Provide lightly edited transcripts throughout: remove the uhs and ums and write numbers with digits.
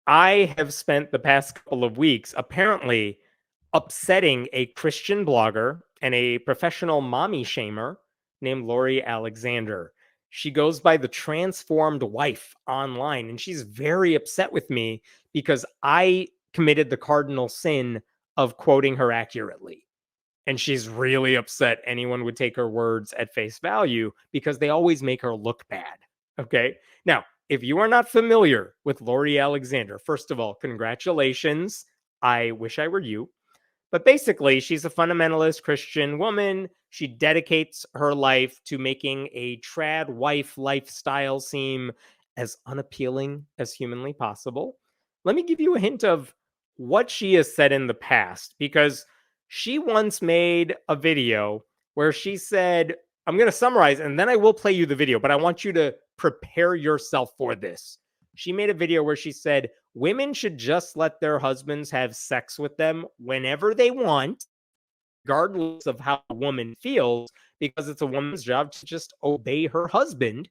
I have spent the past couple of weeks apparently upsetting a Christian blogger and a professional mommy shamer named Lori Alexander. She goes by the transformed wife online, and she's very upset with me because I committed the cardinal sin of quoting her accurately. And she's really upset anyone would take her words at face value because they always make her look bad. Okay. Now, if you are not familiar with Lori Alexander, first of all, congratulations. I wish I were you. But basically, she's a fundamentalist Christian woman. She dedicates her life to making a trad wife lifestyle seem as unappealing as humanly possible. Let me give you a hint of what she has said in the past, because she once made a video where she said, I'm going to summarize and then I will play you the video, but I want you to prepare yourself for this. She made a video where she said, women should just let their husbands have sex with them whenever they want, regardless of how a woman feels, because it's a woman's job to just obey her husband.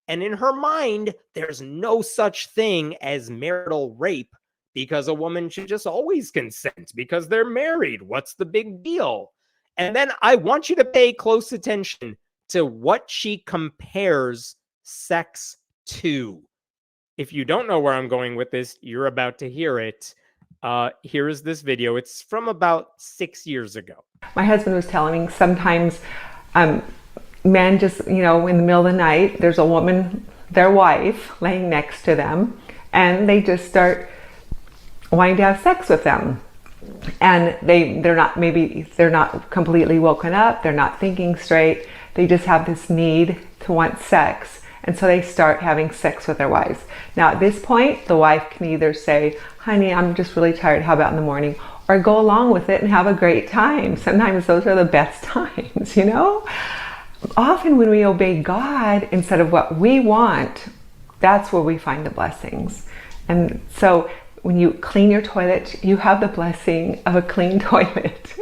And in her mind, there's no such thing as marital rape because a woman should just always consent because they're married. What's the big deal? And then I want you to pay close attention to what she compares sex to. If you don't know where I'm going with this, you're about to hear it. Here is this video. It's from about 6 years ago. My husband was telling me sometimes men just, in the middle of the night, there's a woman, their wife, laying next to them, and they just start wanting to have sex with them. And they're not completely woken up, they're not thinking straight, they just have this need to want sex. And so they start having sex with their wives. Now at this point, the wife can either say, honey, I'm just really tired, how about in the morning? Or go along with it and have a great time. Sometimes those are the best times, Often when we obey God instead of what we want, that's where we find the blessings. And so when you clean your toilet, you have the blessing of a clean toilet.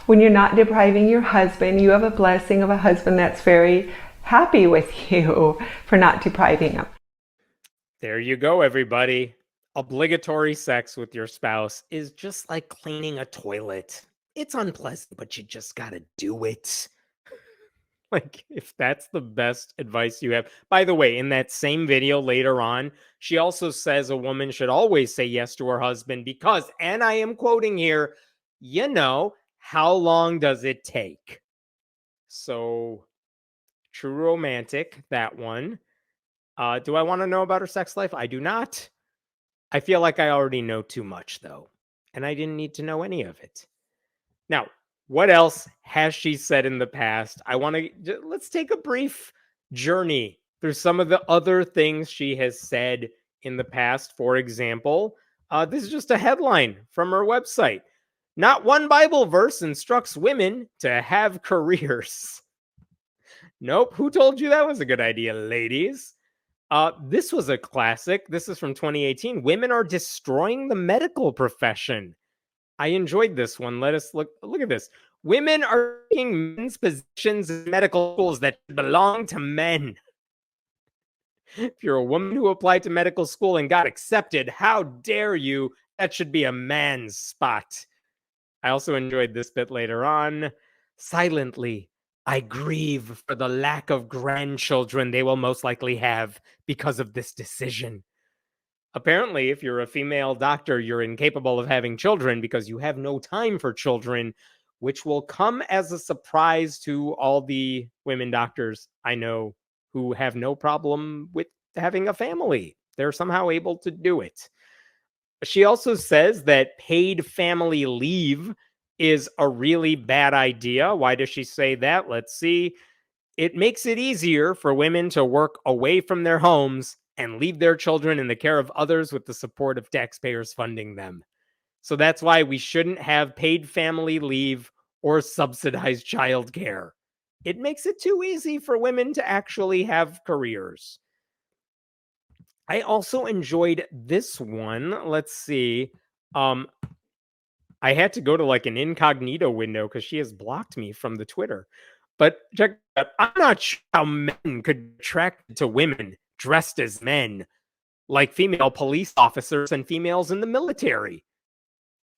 When you're not depriving your husband, you have a blessing of a husband that's very happy with you for not depriving him. There you go, everybody. Obligatory sex with your spouse is just like cleaning a toilet. It's unpleasant, but you just gotta do it. Like, if that's the best advice you have. By the way, in that same video later on, she also says a woman should always say yes to her husband because, and I am quoting here, how long does it take? So, true romantic, that one. Do I want to know about her sex life? I do not. I feel like I already know too much, though, and I didn't need to know any of it. Now, what else has she said in the past? Let's take a brief journey through some of the other things she has said in the past. For example, this is just a headline from her website. Not one Bible verse instructs women to have careers. Nope. Who told you that was a good idea, ladies? This was a classic. This is from 2018. Women are destroying the medical profession. I enjoyed this one. Let us look at this. Women are taking men's positions in medical schools that belong to men. If you're a woman who applied to medical school and got accepted, how dare you? That should be a man's spot. I also enjoyed this bit later on. Silently, I grieve for the lack of grandchildren they will most likely have because of this decision. Apparently, if you're a female doctor, you're incapable of having children because you have no time for children, which will come as a surprise to all the women doctors I know who have no problem with having a family. They're somehow able to do it. She also says that paid family leave is a really bad idea. Why does she say that? Let's see. It makes it easier for women to work away from their homes and leave their children in the care of others with the support of taxpayers funding them. So that's why we shouldn't have paid family leave or subsidized childcare. It makes it too easy for women to actually have careers. I also enjoyed this one. Let's see. I had to go to like an incognito window because she has blocked me from the Twitter. But check out, I'm not sure how men could attract to women dressed as men. like female police officers and females in the military.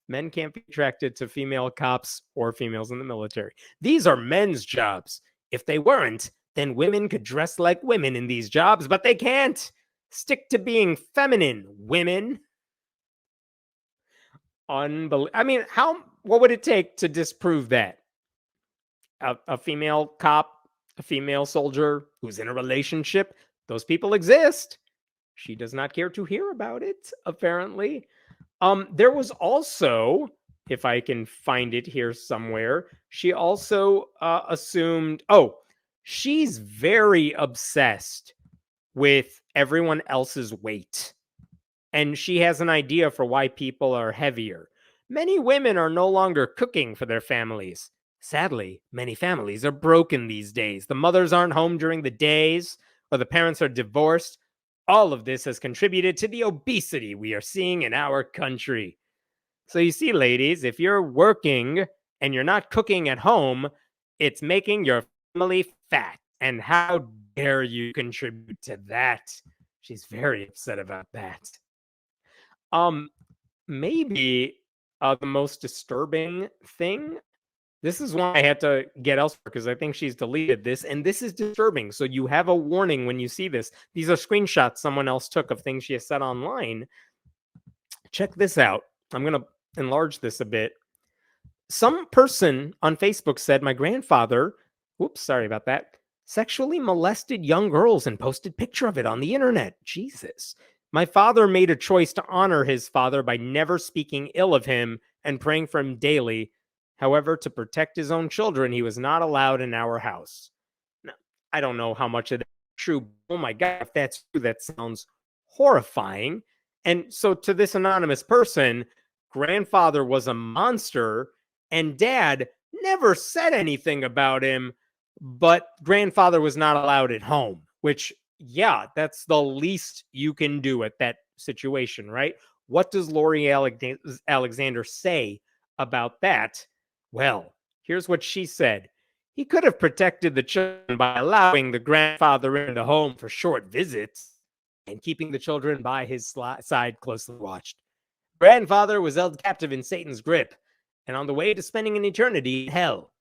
Men can't be attracted to female cops or females in the military. These are men's jobs. If they weren't, then women could dress like women in these jobs, but they can't. Stick to being feminine, women. Unbelievable. I mean, what would it take to disprove that? A female cop, a female soldier who's in a relationship, those people exist. She does not care to hear about it, apparently. There was also, if I can find it here somewhere, she also assumed, she's very obsessed with everyone else's weight. And she has an idea for why people are heavier. Many women are no longer cooking for their families. Sadly, many families are broken these days. The mothers aren't home during the days, or the parents are divorced. All of this has contributed to the obesity we are seeing in our country. So you see, ladies, if you're working and you're not cooking at home, it's making your family fat. And how dare you contribute to that? She's very upset about that. Maybe the most disturbing thing. This is why I had to get elsewhere because I think she's deleted this, and this is disturbing. So you have a warning when you see this. These are screenshots someone else took of things she has said online. Check this out. I'm going to enlarge this a bit. Some person on Facebook said, my grandfather, sorry about that, sexually molested young girls and posted picture of it on the internet. Jesus. My father made a choice to honor his father by never speaking ill of him and praying for him daily. However, to protect his own children, he was not allowed in our house. Now, I don't know how much of that is true. Oh my God, if that's true, that sounds horrifying. And so to this anonymous person, grandfather was a monster and dad never said anything about him, but grandfather was not allowed at home, which, yeah, that's the least you can do at that situation, right? What does Lori Alexander say about that? Well, here's what she said. He could have protected the children by allowing the grandfather in the home for short visits and keeping the children by his side closely watched. Grandfather was held captive in Satan's grip and on the way to spending an eternity in hell.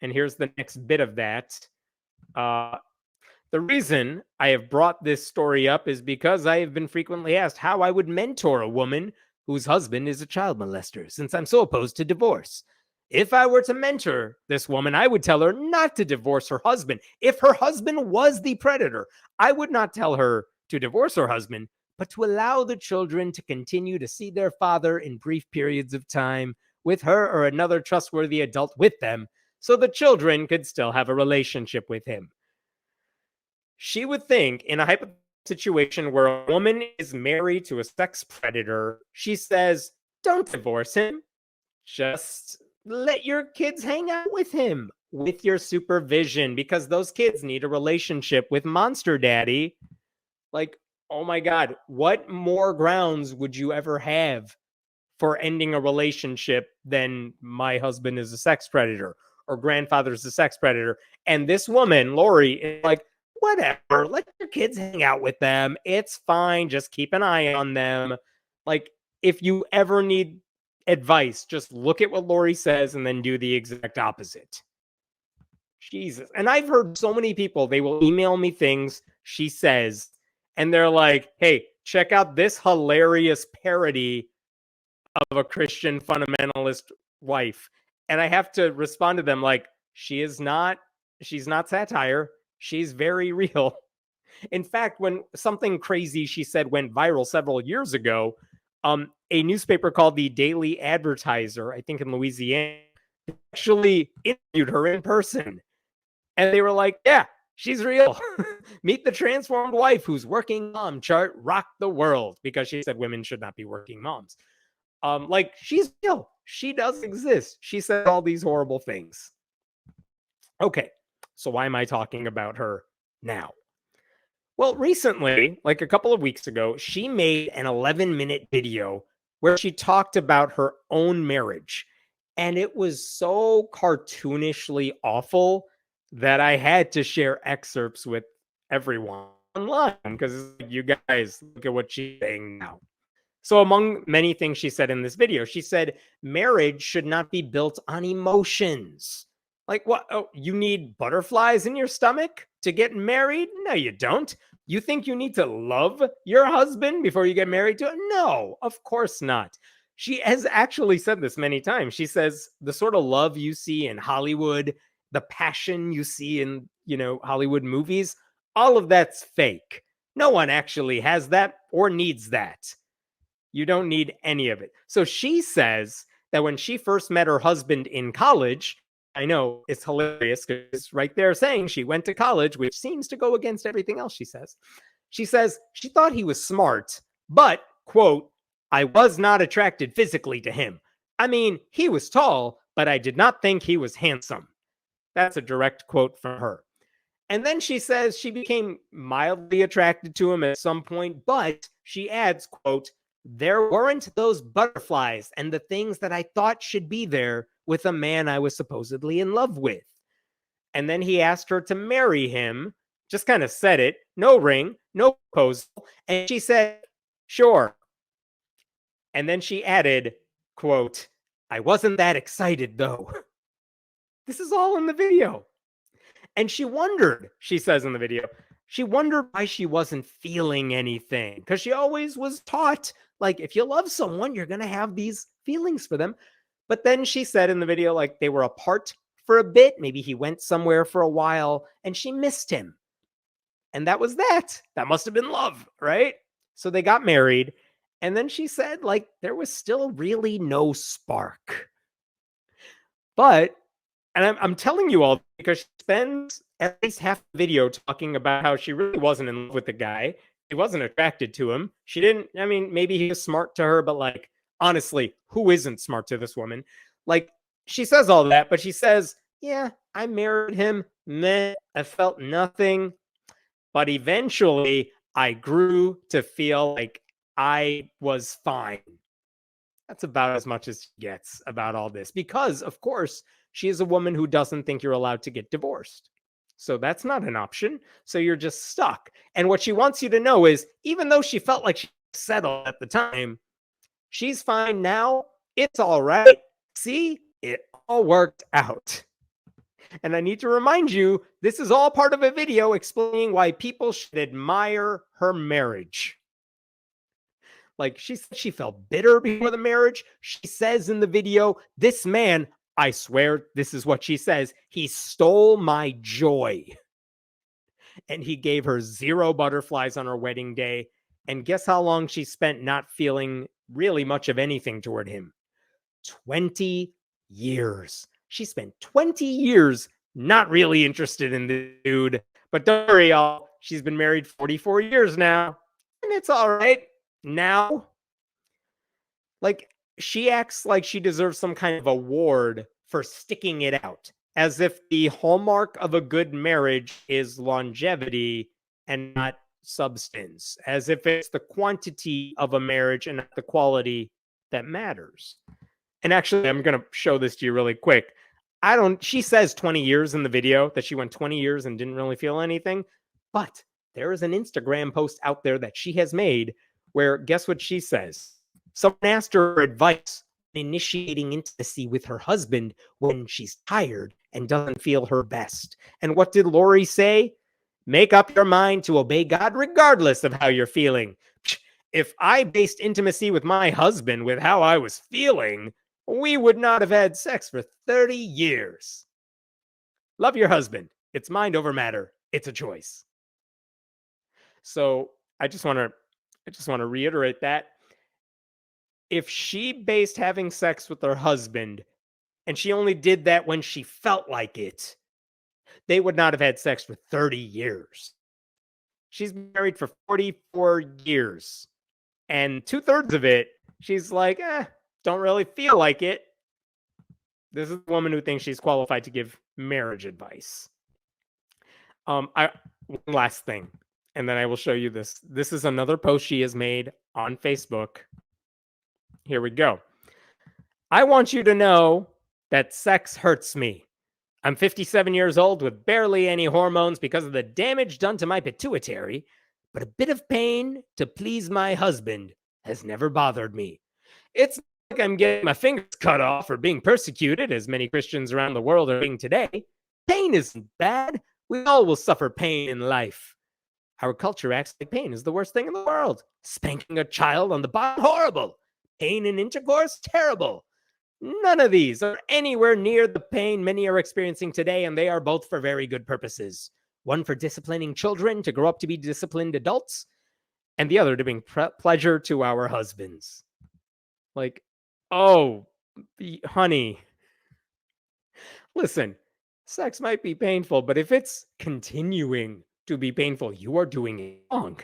And here's the next bit of that. The reason I have brought this story up is because I have been frequently asked how I would mentor a woman whose husband is a child molester, since I'm so opposed to divorce. If I were to mentor this woman, I would tell her not to divorce her husband. If her husband was the predator, I would not tell her to divorce her husband, but to allow the children to continue to see their father in brief periods of time with her or another trustworthy adult with them, so the children could still have a relationship with him. She would think in a hypothetical situation where a woman is married to a sex predator, she says, don't divorce him. Just let your kids hang out with him with your supervision, because those kids need a relationship with Monster Daddy. Like, oh my God, what more grounds would you ever have for ending a relationship than my husband is a sex predator or grandfather's a sex predator? And this woman, Lori, is like, whatever, let your kids hang out with them. It's fine. Just keep an eye on them. Like, if you ever need advice, just look at what Lori says and then do the exact opposite. Jesus. And I've heard so many people, they will email me things she says, and they're like, hey, check out this hilarious parody of a Christian fundamentalist wife. And I have to respond to them like, she's not satire. She's very real. In fact, when something crazy she said went viral several years ago, a newspaper called the Daily Advertiser, I think in Louisiana, actually interviewed her in person. And they were like, yeah, she's real. Meet the transformed wife whose working mom chart rocked the world, because she said women should not be working moms. Like, she's real. She does exist. She said all these horrible things. Okay, so why am I talking about her now? Well, recently, like a couple of weeks ago, she made an 11-minute video where she talked about her own marriage. And it was so cartoonishly awful that I had to share excerpts with everyone. online because you guys look at what she's saying now. So, among many things she said in this video, she said marriage should not be built on emotions. Like, what? Oh, you need butterflies in your stomach to get married? No, you don't. You think you need to love your husband before you get married to him? No, of course not. She has actually said this many times. She says the sort of love you see in Hollywood, the passion you see in, Hollywood movies, all of that's fake. No one actually has that or needs that. You don't need any of it. So she says that when she first met her husband in college, I know it's hilarious because it's right there saying she went to college, which seems to go against everything else she says. She says she thought he was smart, but, quote, I was not attracted physically to him. I mean, he was tall, but I did not think he was handsome. That's a direct quote from her. And then she says she became mildly attracted to him at some point, but she adds, quote, there weren't those butterflies and the things that I thought should be there with a man I was supposedly in love with. And then he asked her to marry him, just kind of said it, no ring, no proposal. And she said, sure. And then she added, quote, I wasn't that excited though. This is all in the video. And she wondered, she says in the video, she wondered why she wasn't feeling anything. Because she always was taught, like, if you love someone, you're going to have these feelings for them. But then she said in the video, like, they were apart for a bit. Maybe he went somewhere for a while and she missed him. And that was that. That must have been love, right? So they got married. And then she said, like, there was still really no spark. But, and I'm telling you all because she spends at least half the video talking about how she really wasn't in love with the guy. She wasn't attracted to him. She didn't, I mean, maybe he was smart to her, but like, honestly, who isn't smart to this woman? Like, she says all that, but she says, yeah, I married him. Meh, I felt nothing. But eventually, I grew to feel like I was fine. That's about as much as she gets about all this. Because, of course, she is a woman who doesn't think you're allowed to get divorced. So that's not an option. So you're just stuck. And what she wants you to know is, even though she felt like she settled at the time, she's fine now. It's all right. See, it all worked out. And I need to remind you, this is all part of a video explaining why people should admire her marriage. Like, she said she felt bitter before the marriage. She says in the video, this man, I swear this is what she says, he stole my joy. And he gave her 0 butterflies on her wedding day. And guess how long she spent not feeling really much of anything toward him? 20 years. She spent 20 years not really interested in the dude. But don't worry, y'all. She's been married 44 years now. And it's all right. Now, like, she acts like she deserves some kind of award for sticking it out, as if the hallmark of a good marriage is longevity and not substance, as if it's the quantity of a marriage and not the quality that matters. And actually, I'm going to show this to you really quick. She says 20 years in the video, that she went 20 years and didn't really feel anything. But there is an Instagram post out there that she has made where, guess what she says? Someone asked her advice on initiating intimacy with her husband when she's tired and doesn't feel her best. And what did Lori say? Make up your mind to obey God regardless of how you're feeling. If I based intimacy with my husband with how I was feeling, we would not have had sex for 30 years. Love your husband. It's mind over matter. It's a choice. So I just want to reiterate that. If she based having sex with her husband and she only did that when she felt like it, they would not have had sex for 30 years. She's been married for 44 years. And 2/3 of it, she's like, don't really feel like it. This is a woman who thinks she's qualified to give marriage advice. One last thing, and then I will show you this. This is another post she has made on Facebook. Here we go. I want you to know that sex hurts me. I'm 57 years old with barely any hormones because of the damage done to my pituitary. but a bit of pain to please my husband has never bothered me. It's not like I'm getting my fingers cut off or being persecuted, as many Christians around the world are being today. Pain isn't bad. We all will suffer pain in life. Our culture acts like pain is the worst thing in the world. Spanking a child on the bottom, horrible. Pain in intercourse, terrible. None of these are anywhere near the pain many are experiencing today, and they are both for very good purposes. One for disciplining children to grow up to be disciplined adults, and the other to bring pleasure to our husbands. Like, oh, honey, listen, sex might be painful, but if it's continuing to be painful, you are doing it wrong.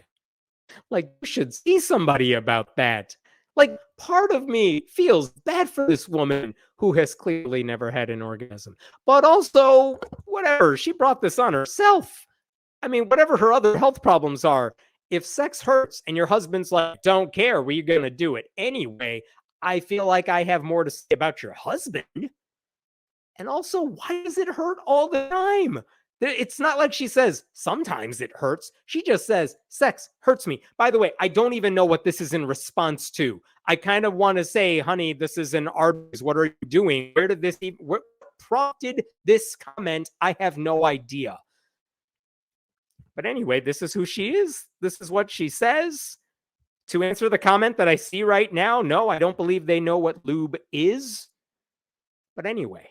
Like, you should see somebody about that. Like, part of me feels bad for this woman who has clearly never had an orgasm. But also, whatever, she brought this on herself. I mean, whatever her other health problems are, if sex hurts and your husband's like, don't care, we're going to do it anyway, I feel like I have more to say about your husband. And also, why does it hurt all the time? It's not like she says, sometimes it hurts. She just says, sex hurts me. By the way, I don't even know what this is in response to. I kind of want to say, honey, this is an Arby's. What are you doing? Where did this even, what prompted this comment? I have no idea. But anyway, this is who she is. This is what she says. To answer the comment that I see right now, no, I don't believe they know what lube is. But anyway,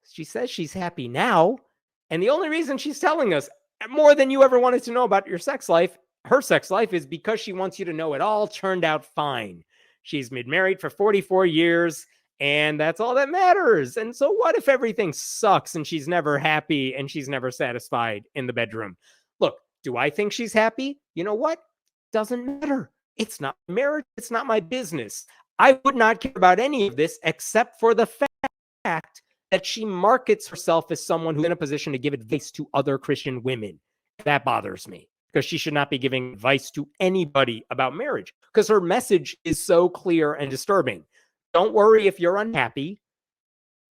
she says she's happy now. And the only reason she's telling us more than you ever wanted to know about your sex life, her sex life, is because she wants you to know it all turned out fine. She's been married for 44 years, and that's all that matters. And so what if everything sucks and she's never happy and she's never satisfied in the bedroom? Look, do I think she's happy? You know what? Doesn't matter. It's not marriage. It's not my business. I would not care about any of this except for the fact that she markets herself as someone who's in a position to give advice to other Christian women. That bothers me, because she should not be giving advice to anybody about marriage, because her message is so clear and disturbing. Don't worry if you're unhappy.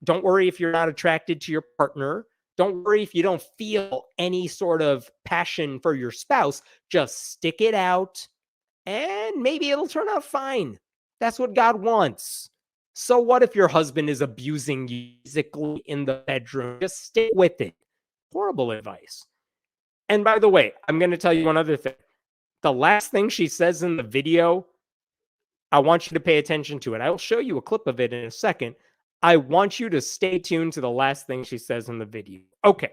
Don't worry if you're not attracted to your partner. Don't worry if you don't feel any sort of passion for your spouse. Just stick it out, and maybe it'll turn out fine. That's what God wants. So what if your husband is abusing you physically in the bedroom? Just stick with it. Horrible advice. And by the way, I'm going to tell you one other thing. The last thing she says in the video, I want you to pay attention to it. I will show you a clip of it in a second. I want you to stay tuned to the last thing she says in the video. Okay.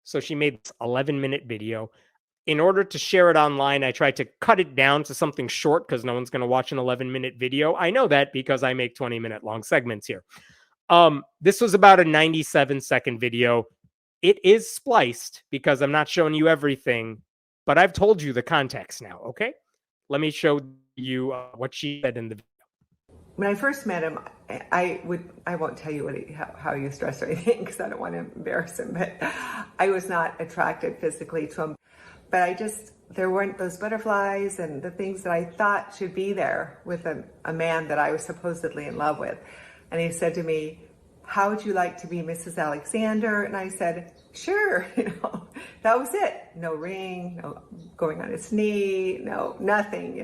So she made this 11-minute video. In order to share it online, I tried to cut it down to something short because no one's going to watch an 11-minute video. I know that because I make 20-minute long segments here. This was about a 97-second video. It is spliced because I'm not showing you everything, but I've told you the context now, okay? Let me show you what she said in the video. When I first met him, I won't tell you how he was dressed or anything because I don't want to embarrass him, but I was not attracted physically to him. But there weren't those butterflies and the things that I thought should be there with a man that I was supposedly in love with. And he said to me, how would you like to be Mrs. Alexander? And I said, sure, that was it. No ring, no going on his knee, no, nothing,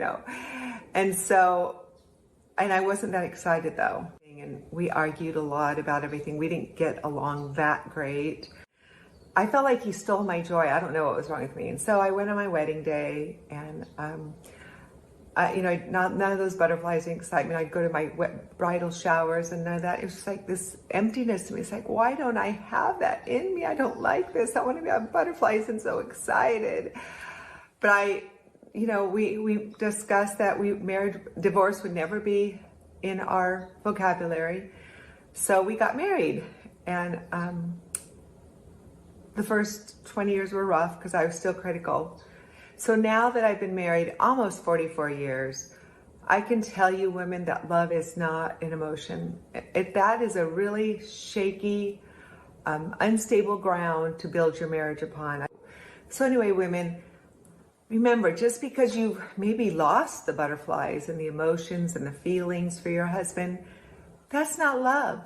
And so, and I wasn't that excited though. And we argued a lot about everything. We didn't get along that great. I felt like he stole my joy. I don't know what was wrong with me. And so I went on my wedding day and, none of those butterflies and excitement. I'd go to my bridal showers and none of that. It was just like this emptiness to me. It's like, why don't I have that in me? I don't like this. I want to have butterflies and so excited. But we discussed that divorce would never be in our vocabulary. So we got married, and the first 20 years were rough because I was still critical. So now that I've been married almost 44 years, I can tell you women that love is not an emotion. That is a really shaky, unstable ground to build your marriage upon. So anyway, women, remember, just because you've maybe lost the butterflies and the emotions and the feelings for your husband, that's not love.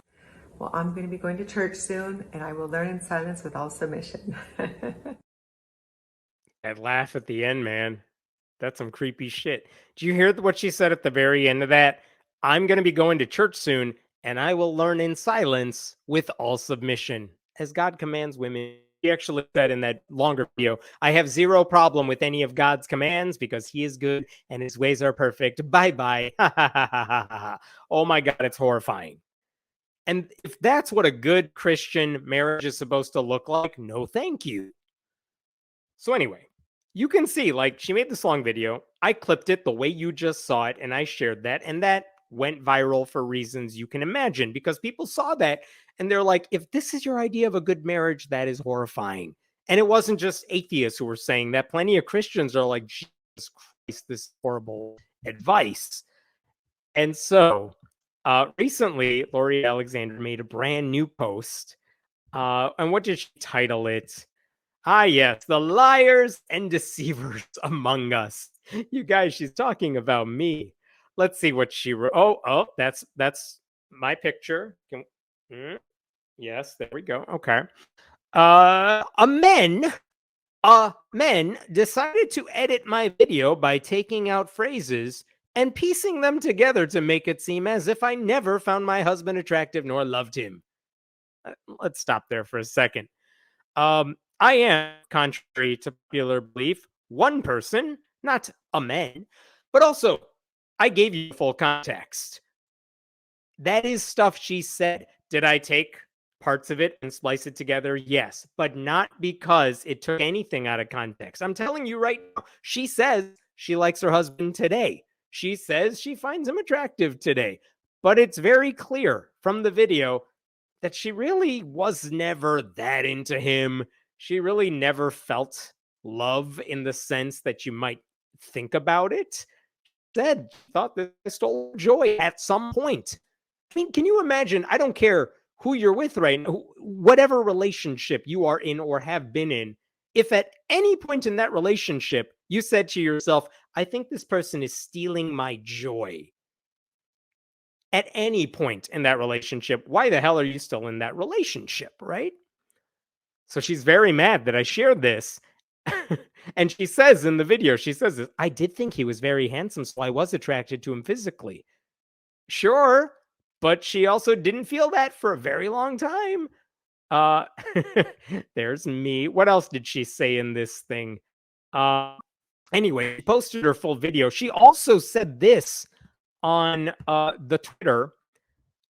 Well, I'm going to be going to church soon, and I will learn in silence with all submission. That laugh at the end, man. That's some creepy shit. Do you hear what she said at the very end of that? I'm going to be going to church soon, and I will learn in silence with all submission, as God commands women. She actually said in that longer video, I have zero problem with any of God's commands because he is good and his ways are perfect. Bye bye. Oh my God, it's horrifying. And if that's what a good Christian marriage is supposed to look like, no thank you. So anyway, you can see, like, she made this long video. I clipped it the way you just saw it, and I shared that, and that went viral for reasons you can imagine because people saw that and they're like, if this is your idea of a good marriage, that is horrifying. And it wasn't just atheists who were saying that. Plenty of Christians are like, Jesus Christ, this horrible advice. And so recently, Lori Alexander made a brand new post. And what did she title it? Ah, yes, the liars and deceivers among us. You guys, she's talking about me. Let's see what she wrote. Oh, that's my picture. Yes, there we go. Okay. Men decided to edit my video by taking out phrases and piecing them together to make it seem as if I never found my husband attractive nor loved him. Let's stop there for a second. I am, contrary to popular belief, one person, not a man, but also I gave you full context. That is stuff she said. Did I take parts of it and splice it together? Yes, but not because it took anything out of context. I'm telling you right now, she says she likes her husband today. She says she finds him attractive today. But it's very clear from the video that she really was never that into him. She really never felt love in the sense that you might think about it. Said, thought that I stole joy at some point. I mean, can you imagine? I don't care who you're with right now, whatever relationship you are in or have been in, if at any point in that relationship you said to yourself, I think this person is stealing my joy. At any point in that relationship, why the hell are you still in that relationship, right? So she's very mad that I shared this. And she says in the video, she says this, I did think he was very handsome, so I was attracted to him physically. Sure, but she also didn't feel that for a very long time. Uh, there's me. What else did she say in this thing? Anyway, she posted her full video. She also said this on the Twitter.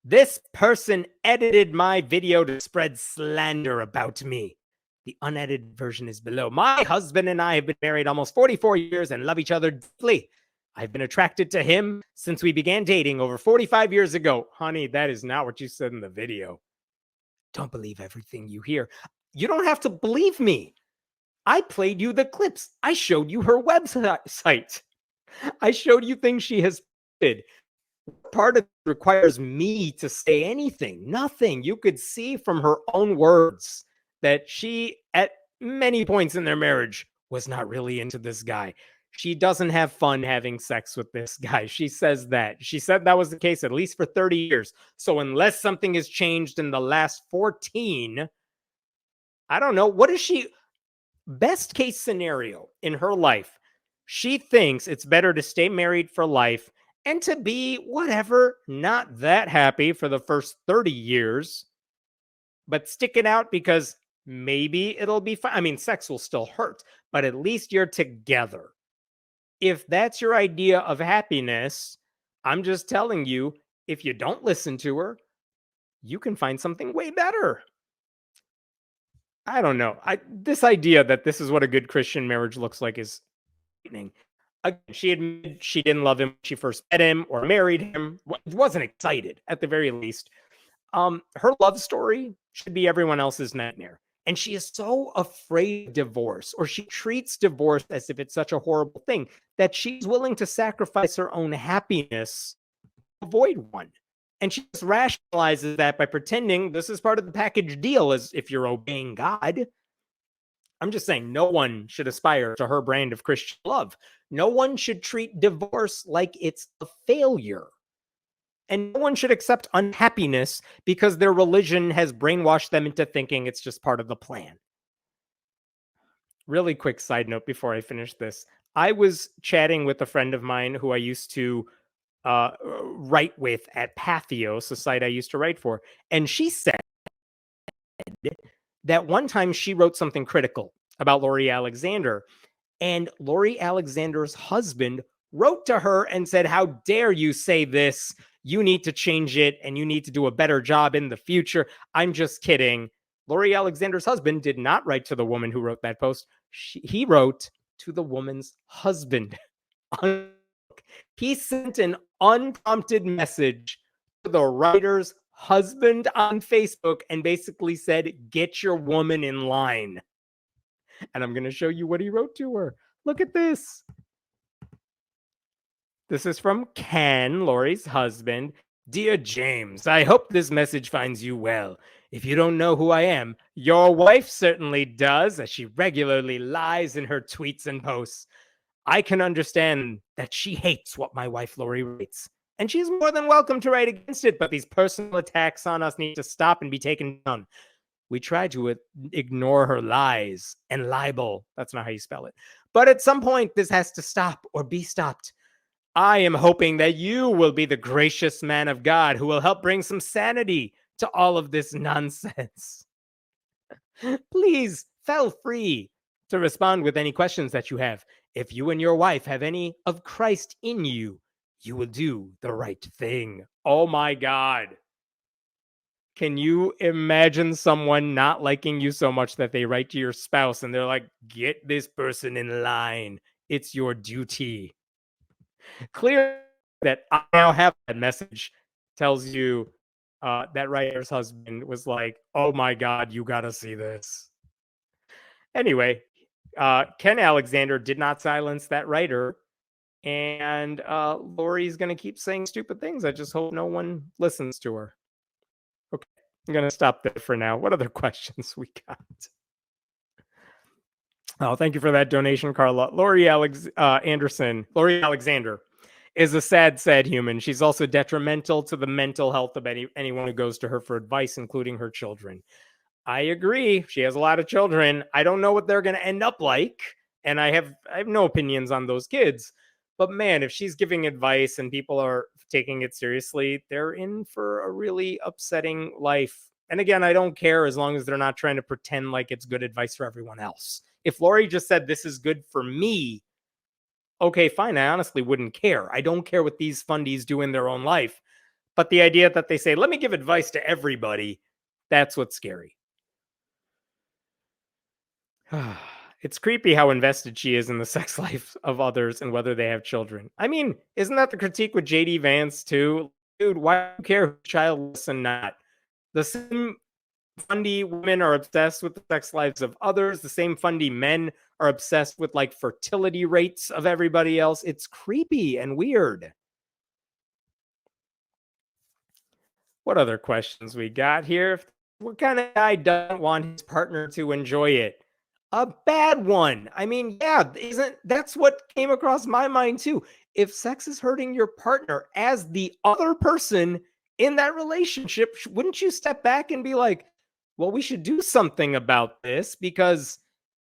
This person edited my video to spread slander about me. The unedited version is below. My husband and I have been married almost 44 years and love each other deeply. I've been attracted to him since we began dating over 45 years ago. Honey, that is not what you said in the video. Don't believe everything you hear. You don't have to believe me. I played you the clips. I showed you her website. I showed you things she has posted. Part of it requires me to say anything. Nothing. You could see from her own words that she, at many points in their marriage, was not really into this guy. She doesn't have fun having sex with this guy. She says that. She said that was the case at least for 30 years. So unless something has changed in the last 14, I don't know. What is she? Best case scenario in her life, she thinks it's better to stay married for life and to be whatever, not that happy for the first 30 years, but stick it out because maybe it'll be fine. I mean, sex will still hurt, but at least you're together. If that's your idea of happiness, I'm just telling you, if you don't listen to her, you can find something way better. I don't know. This idea that this is what a good Christian marriage looks like is frightening. Again, she admitted she didn't love him when she first met him or married him. Wasn't excited at the very least. Her love story should be everyone else's nightmare. And she is so afraid of divorce, or she treats divorce as if it's such a horrible thing, that she's willing to sacrifice her own happiness to avoid one. And she just rationalizes that by pretending this is part of the package deal, as if you're obeying God. I'm just saying no one should aspire to her brand of Christian love. No one should treat divorce like it's a failure. And no one should accept unhappiness because their religion has brainwashed them into thinking it's just part of the plan. Really quick side note before I finish this. I was chatting with a friend of mine who I used to write with at Patheos, the site I used to write for, and she said that one time she wrote something critical about Lori Alexander, and Lori Alexander's husband wrote to her and said, "How dare you say this? You need to change it and you need to do a better job in the future." I'm just kidding. Lori Alexander's husband did not write to the woman who wrote that post. He wrote to the woman's husband. He sent an unprompted message to the writer's husband on Facebook and basically said, "Get your woman in line." And I'm going to show you what he wrote to her. Look at this. This is from Ken, Lori's husband. "Dear James, I hope this message finds you well. If you don't know who I am, your wife certainly does, as she regularly lies in her tweets and posts. I can understand that she hates what my wife Lori writes, and she's more than welcome to write against it, but these personal attacks on us need to stop and be taken down. We try to ignore her lies and libel. That's not how you spell it. But at some point, this has to stop or be stopped. I am hoping that you will be the gracious man of God who will help bring some sanity to all of this nonsense. Please feel free to respond with any questions that you have. If you and your wife have any of Christ in you, you will do the right thing." Oh my God. Can you imagine someone not liking you so much that they write to your spouse and they're like, "Get this person in line. It's your duty." Clear that I now have that message tells you that writer's husband was like, "Oh my God, you got to see this." Anyway, Ken Alexander did not silence that writer. And Lori's going to keep saying stupid things. I just hope no one listens to her. Okay, I'm going to stop there for now. What other questions we got? Oh, thank you for that donation, Carla. Lori Alexander is a sad, sad human. She's also detrimental to the mental health of anyone who goes to her for advice, including her children. I agree. She has a lot of children. I don't know what they're going to end up like, and I have no opinions on those kids. But man, if she's giving advice and people are taking it seriously, they're in for a really upsetting life. And again, I don't care as long as they're not trying to pretend like it's good advice for everyone else. If Lori just said this is good for me, okay, fine. I honestly wouldn't care. I don't care what these fundies do in their own life. But the idea that they say, "Let me give advice to everybody," that's what's scary. It's creepy how invested she is in the sex life of others and whether they have children. I mean, isn't that the critique with JD Vance too? Dude, why do you care who's childless and not? The same fundy women are obsessed with the sex lives of others. The same fundy men are obsessed with like fertility rates of everybody else. It's creepy and weird. What other questions we got here? What kind of guy doesn't want his partner to enjoy it? A bad one. I mean, yeah, isn't that's what came across my mind too. If sex is hurting your partner as the other person in that relationship, wouldn't you step back and be like, "Well, we should do something about this because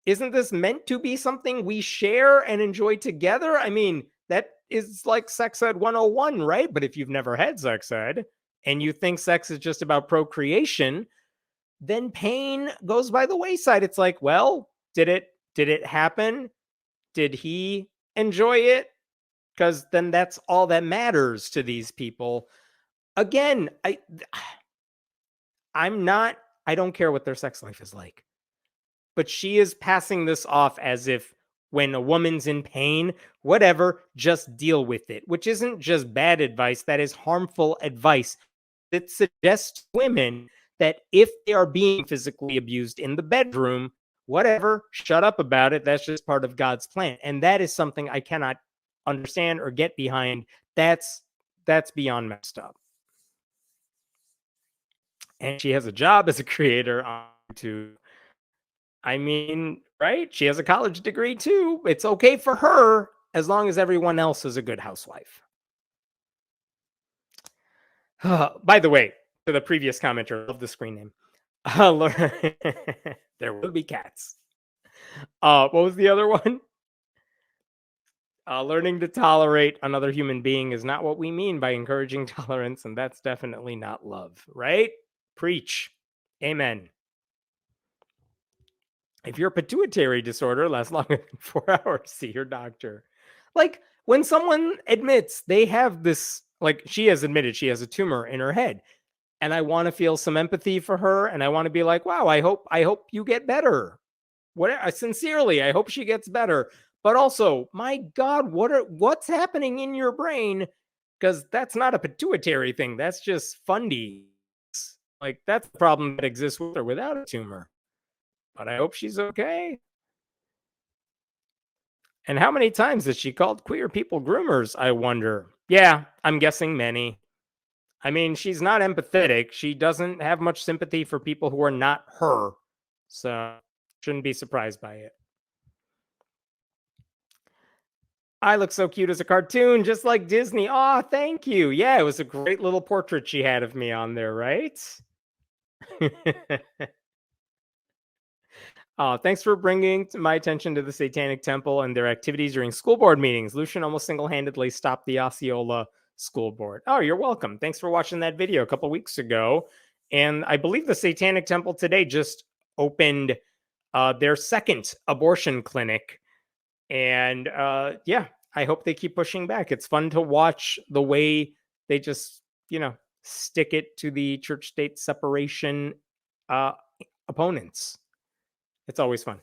isn't this meant to be something we share and enjoy together?" I mean, that is like sex ed 101, right? But if you've never had sex ed and you think sex is just about procreation, then pain goes by the wayside. It's like, well, did it happen? Did he enjoy it? Because then that's all that matters to these people. Again, I'm not, I don't care what their sex life is like. But she is passing this off as if when a woman's in pain, whatever, just deal with it, which isn't just bad advice, that is harmful advice. It suggests to women that if they are being physically abused in the bedroom, whatever, shut up about it. That's just part of God's plan. And that is something I cannot understand or get behind. That's beyond messed up. And she has a job as a creator on YouTube. I mean, right? She has a college degree too. It's okay for her as long as everyone else is a good housewife. By the way, to the previous commenter, love the screen name. There will be cats. What was the other one? Learning to tolerate another human being is not what we mean by encouraging tolerance, and that's definitely not love, right? Preach. Amen. If your pituitary disorder lasts longer than 4 hours, see your doctor. Like when someone admits they have this, like she has admitted she has a tumor in her head, and I want to feel some empathy for her, and I want to be like, wow, I hope you get better. What sincerely, I hope she gets better. But also, my God, what's happening in your brain? Because that's not a pituitary thing. That's just fundy. Like that's the problem that exists with or without a tumor. But I hope she's okay. And how many times has she called queer people groomers? I wonder. Yeah, I'm guessing many. I mean, she's not empathetic. She doesn't have much sympathy for people who are not her. So, shouldn't be surprised by it. I look so cute as a cartoon, just like Disney. Aw, thank you. Yeah, it was a great little portrait she had of me on there, right? Thanks for bringing to my attention to the Satanic Temple and their activities during school board meetings. Lucian almost single-handedly stopped the Osceola school board. Oh, you're welcome. Thanks for watching that video a couple weeks ago. And I believe the Satanic Temple today just opened their second abortion clinic. And yeah, I hope they keep pushing back. It's fun to watch the way they just, stick it to the church state separation uh, opponents. It's always fun.